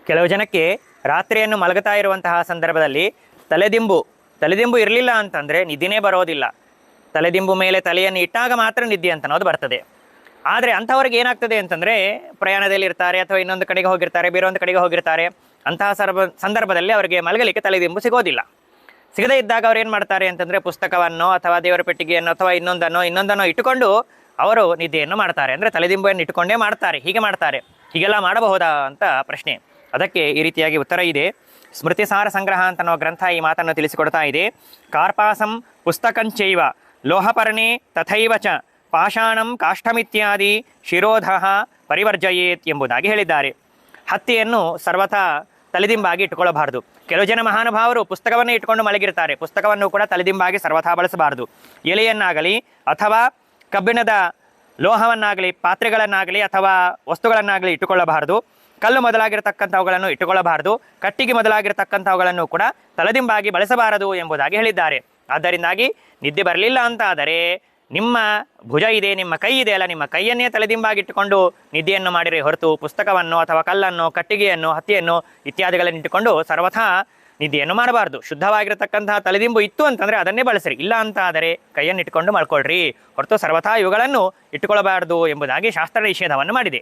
ಕೆಲವು ಜನಕ್ಕೆ ರಾತ್ರಿಯನ್ನು ಮಲಗುತ್ತಾ ಇರುವಂತಹ ಸಂದರ್ಭದಲ್ಲಿ ತಲೆದಿಂಬು ಇರಲಿಲ್ಲ ಅಂತಂದರೆ ನಿದ್ದೆನೇ ಬರೋದಿಲ್ಲ. ತಲೆದಿಂಬು ಮೇಲೆ ತಲೆಯನ್ನು ಇಟ್ಟಾಗ ಮಾತ್ರ ನಿದ್ದೆ ಅಂತ ಅನ್ನೋದು ಬರ್ತದೆ. ಆದರೆ ಅಂಥವ್ರಿಗೆ ಏನಾಗ್ತದೆ ಅಂತಂದರೆ, ಪ್ರಯಾಣದಲ್ಲಿ ಇರ್ತಾರೆ ಅಥವಾ ಇನ್ನೊಂದು ಕಡೆಗೆ ಹೋಗಿರ್ತಾರೆ, ಬೇರೊಂದು ಕಡೆಗೆ ಹೋಗಿರ್ತಾರೆ. ಅಂತಹ ಸಂದರ್ಭದಲ್ಲಿ ಅವರಿಗೆ ಮಲಗಲಿಕ್ಕೆ ತಲೆದಿಂಬು ಸಿಗೋದಿಲ್ಲ. ಸಿಗದೇ ಇದ್ದಾಗ ಅವ್ರು ಏನು ಮಾಡ್ತಾರೆ ಅಂತಂದರೆ, ಪುಸ್ತಕವನ್ನು ಅಥವಾ ದೇವರ ಪೆಟ್ಟಿಗೆಯನ್ನು ಅಥವಾ ಇನ್ನೊಂದನ್ನು ಇಟ್ಟುಕೊಂಡು ಅವರು ನಿದ್ದೆಯನ್ನು ಮಾಡ್ತಾರೆ. ಅಂದರೆ ತಲೆದಿಂಬನ್ನು ಇಟ್ಟುಕೊಂಡೇ ಮಾಡ್ತಾರೆ. ಹೀಗೆಲ್ಲ ಮಾಡಬಹುದಾ ಅಂತ ಪ್ರಶ್ನೆ. ಅದಕ್ಕೆ ಈ ರೀತಿಯಾಗಿ ಉತ್ತರ ಇದೆ. ಸ್ಮೃತಿಸಾರ ಸಂಗ್ರಹ ಅಂತ ಅನ್ನೋ ಗ್ರಂಥ ಈ ಮಾತನ್ನು ತಿಳಿಸಿಕೊಡ್ತಾ ಇದೆ. ಕಾರ್ಪಾಸಂ ಪುಸ್ತಕಂಚೈವ ಲೋಹಪರ್ಣೆ ತಥೈವ ಚ ಪಾಷಾಣಂ ಕಾಷ್ಠಮಿತ್ಯಾದಿ ಶಿರೋಧಃ ಪರಿವರ್ಜಯೇತ್ ಎಂಬುದಾಗಿ ಹೇಳಿದ್ದಾರೆ. ಹತ್ತಿಯನ್ನು ಸರ್ವಥಾ ತಲೆದಿಂಬಾಗಿ ಇಟ್ಟುಕೊಳ್ಳಬಾರದು. ಕೆಲವು ಜನ ಮಹಾನುಭಾವರು ಪುಸ್ತಕವನ್ನು ಇಟ್ಕೊಂಡು ಮಲಗಿರ್ತಾರೆ. ಪುಸ್ತಕವನ್ನು ಕೂಡ ತಲೆದಿಂಬಾಗಿ ಸರ್ವಥಾ ಬಳಸಬಾರದು. ಎಲೆಯನ್ನಾಗಲಿ ಅಥವಾ ಕಬ್ಬಿಣದ ಲೋಹವನ್ನಾಗಲಿ, ಪಾತ್ರೆಗಳನ್ನಾಗಲಿ ಅಥವಾ ವಸ್ತುಗಳನ್ನಾಗಲಿ ಇಟ್ಟುಕೊಳ್ಳಬಾರದು. ಕಲ್ಲು ಮೊದಲಾಗಿರತಕ್ಕಂಥವುಗಳನ್ನು ಇಟ್ಟುಕೊಳ್ಳಬಾರದು. ಕಟ್ಟಿಗೆ ಮೊದಲಾಗಿರತಕ್ಕಂಥವುಗಳನ್ನು ಕೂಡ ತಲೆದಿಂಬಾಗಿ ಬಳಸಬಾರದು ಎಂಬುದಾಗಿ ಹೇಳಿದ್ದಾರೆ. ಆದ್ದರಿಂದಾಗಿ ನಿದ್ದೆ ಬರಲಿಲ್ಲ ಅಂತ ಆದರೆ ನಿಮ್ಮ ಭುಜ ಇದೆ, ನಿಮ್ಮ ಕೈ ಇದೆ ಅಲ್ಲ, ನಿಮ್ಮ ಕೈಯನ್ನೇ ತಲೆದಿಂಬಾಗಿಟ್ಟುಕೊಂಡು ನಿದ್ದೆಯನ್ನು ಮಾಡಿರಿ ಹೊರತು ಪುಸ್ತಕವನ್ನು ಅಥವಾ ಕಲ್ಲನ್ನು, ಕಟ್ಟಿಗೆಯನ್ನು, ಹತ್ತಿಯನ್ನು ಇತ್ಯಾದಿಗಳನ್ನು ಇಟ್ಟುಕೊಂಡು ಸರ್ವಥಾ ನಿದ್ದೆಯನ್ನು ಮಾಡಬಾರ್ದು. ಶುದ್ಧವಾಗಿರತಕ್ಕಂತಹ ತಲೆದಿಂಬು ಇತ್ತು ಅಂತಂದರೆ ಅದನ್ನೇ ಬಳಸಿರಿ. ಇಲ್ಲ ಅಂತ ಆದರೆ ಕೈಯನ್ನು ಇಟ್ಟುಕೊಂಡು ಮಲ್ಕೊಳ್ರಿ ಹೊರತು ಸರ್ವಥಾ ಇವುಗಳನ್ನು ಇಟ್ಟುಕೊಳ್ಳಬಾರ್ದು ಎಂಬುದಾಗಿ ಶಾಸ್ತ್ರ ನಿಷೇಧವನ್ನು ಮಾಡಿದೆ.